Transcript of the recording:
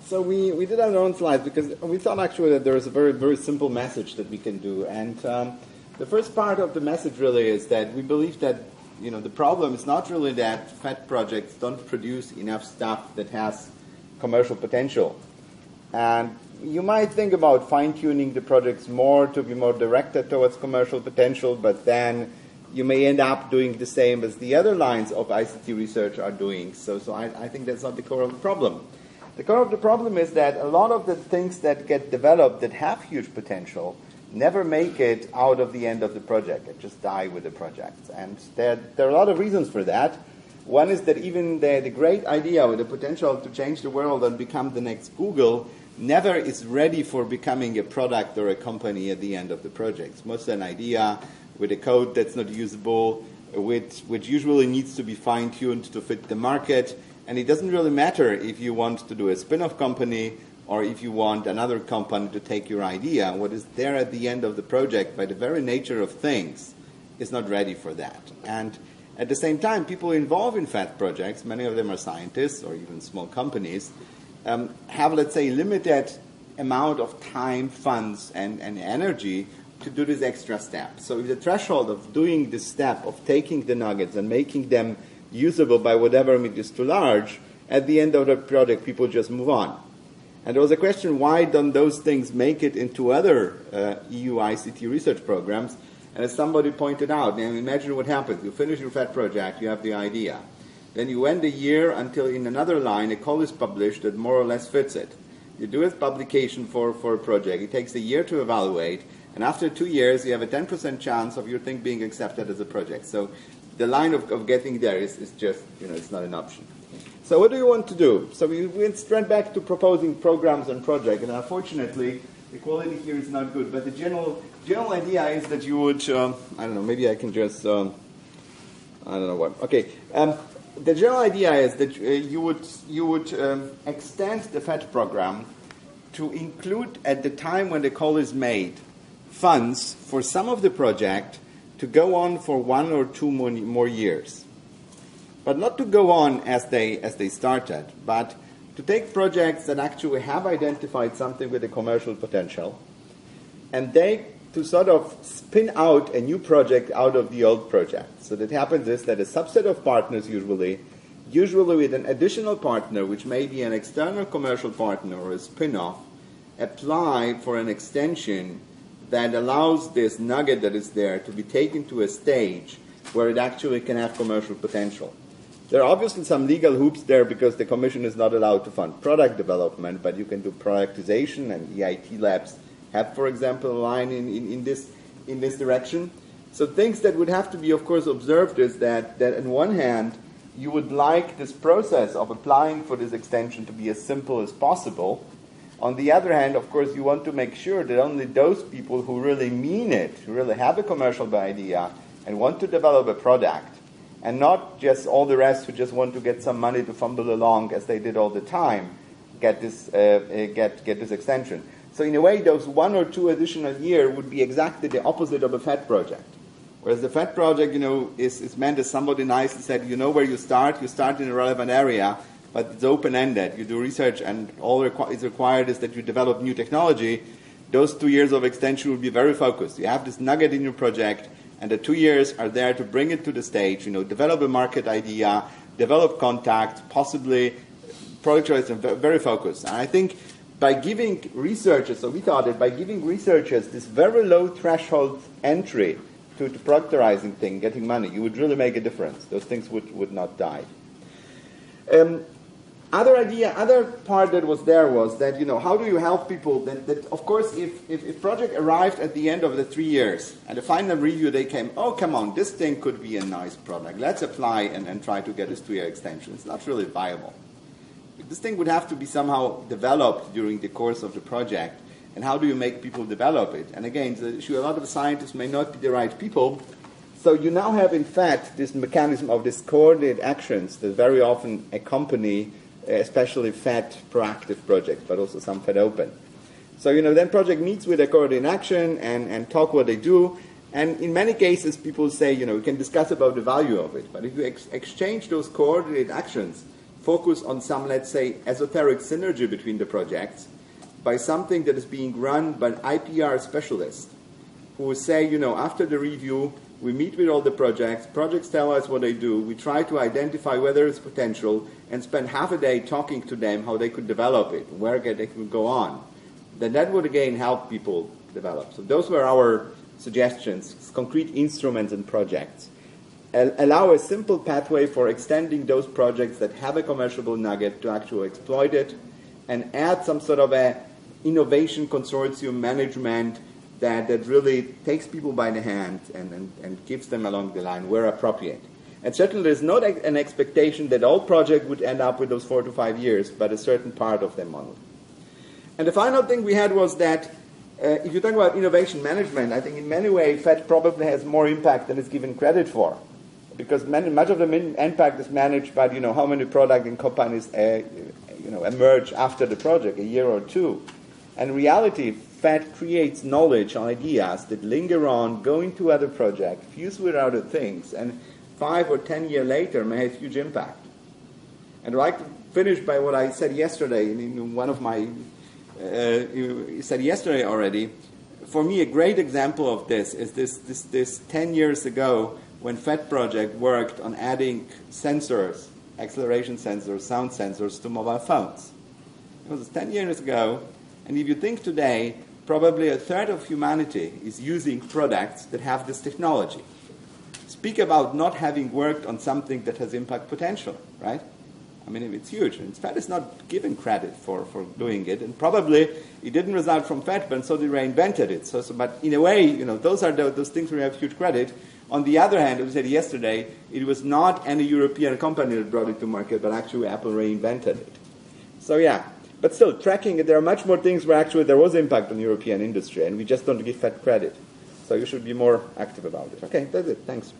So we did our own slides because we thought actually that there is a very, very simple message that we can do. And the first part of the message really is that we believe that the problem is not really that FET projects don't produce enough stuff that has commercial potential. And you might think about fine-tuning the projects more to be more directed towards commercial potential, but then you may end up doing the same as the other lines of ICT research are doing. So I think that's not the core of the problem. The core of the problem is that a lot of the things that get developed that have huge potential never make it out of the end of the project. It just die with the project. And there are a lot of reasons for that. One is that even the great idea with the potential to change the world and become the next Google never is ready for becoming a product or a company at the end of the project. It's mostly an idea with a code that's not usable, which usually needs to be fine-tuned to fit the market. And it doesn't really matter if you want to do a spin-off company or if you want another company to take your idea. What is there at the end of the project, by the very nature of things, is not ready for that. And at the same time, people involved in FET projects, many of them are scientists or even small companies, have, let's say, limited amount of time, funds, and energy to do this extra step. So if the threshold of doing this step, of taking the nuggets and making them usable by whatever means is too large, at the end of the project, people just move on. And there was a question, why don't those things make it into other EU ICT research programs? And as somebody pointed out, now imagine what happens. You finish your FET project, you have the idea. Then you wait a year until in another line a call is published that more or less fits it. You do a publication for a project. It takes a year to evaluate. And after 2 years, you have a 10% chance of your thing being accepted as a project. So the line of getting there is just, it's not an option. So what do you want to do? So we went back to proposing programs and projects, and unfortunately, the quality here is not good. But the general idea is that you would, I don't know, maybe I can just, I don't know what. Okay, the general idea is that you would extend the FET program to include, at the time when the call is made, funds for some of the project to go on for 1 or 2 more years. But not to go on as they started, but to take projects that actually have identified something with a commercial potential, and to sort of spin out a new project out of the old project. So that happens is that a subset of partners usually with an additional partner, which may be an external commercial partner or a spin-off, apply for an extension that allows this nugget that is there to be taken to a stage where it actually can have commercial potential. There are obviously some legal hoops there because the Commission is not allowed to fund product development, but you can do productization, and EIT labs have, for example, a line in this direction. So things that would have to be, of course, observed is that on one hand, you would like this process of applying for this extension to be as simple as possible. On the other hand, of course, you want to make sure that only those people who really mean it, who really have a commercial idea and want to develop a product, and not just all the rest who just want to get some money to fumble along as they did all the time, get this extension. So in a way, those 1 or 2 additional years would be exactly the opposite of a FET project. Whereas the FET project, is meant as somebody nicely said, where you start in a relevant area, but it's open-ended. You do research, and all is required is that you develop new technology. Those 2 years of extension will be very focused. You have this nugget in your project, and the 2 years are there to bring it to the stage, develop a market idea, develop contacts, possibly productize, and very focused. And I think by giving researchers, so we thought that by giving researchers this very low threshold entry to productizing thing, getting money, you would really make a difference. Those things would not die. Other part that was there was that, how do you help people that of course, if project arrived at the end of the 3 years, and the final review, they came, oh, come on, this thing could be a nice product. Let's apply and try to get this 2-year extension. It's not really viable. This thing would have to be somehow developed during the course of the project. And how do you make people develop it? And again, the issue, a lot of scientists may not be the right people. So you now have, in fact, this mechanism of these coordinated actions that very often accompany especially FET proactive projects, but also some FET open. So, then project meets with a coordinated action and talk what they do. And in many cases, people say, we can discuss about the value of it. But if you exchange those coordinated actions focus on some, let's say, esoteric synergy between the projects by something that is being run by an IPR specialist who will say, you know, after the review, we meet with all the projects tell us what they do, we try to identify whether it's potential, and spend half a day talking to them how they could develop it, where they could go on. Then that would again help people develop. So those were our suggestions, concrete instruments and projects. Allow a simple pathway for extending those projects that have a commercial nugget to actually exploit it, and add some sort of a innovation consortium management that really takes people by the hand and gives them along the line where appropriate. And certainly there's not an expectation that all projects would end up with those 4 to 5 years, but a certain part of them model. And the final thing we had was that if you talk about innovation management, I think in many ways FET probably has more impact than it's given credit for, because much of the impact is managed by how many products and companies emerge after the project, a year or two. And in reality, FET creates knowledge, ideas that linger on, go into other projects, fuse with other things, and 5 or 10 years later may have huge impact. And I'd like to finish by what I said yesterday in one of my, you said yesterday already. For me, a great example of this is this 10 years ago when FET project worked on adding sensors, acceleration sensors, sound sensors to mobile phones. It was 10 years ago, and if you think today, probably a third of humanity is using products that have this technology. Speak about not having worked on something that has impact potential, right? I mean, it's huge. And FET is not given credit for doing it, and probably it didn't result from FET, but so they reinvented it. But in a way, those are those things where we have huge credit. On the other hand, as we said yesterday, it was not any European company that brought it to market, but actually Apple reinvented it. So yeah, but still, tracking it, there are much more things where actually there was impact on European industry, and we just don't give FET credit. So you should be more active about it. Okay, that's it. Thanks.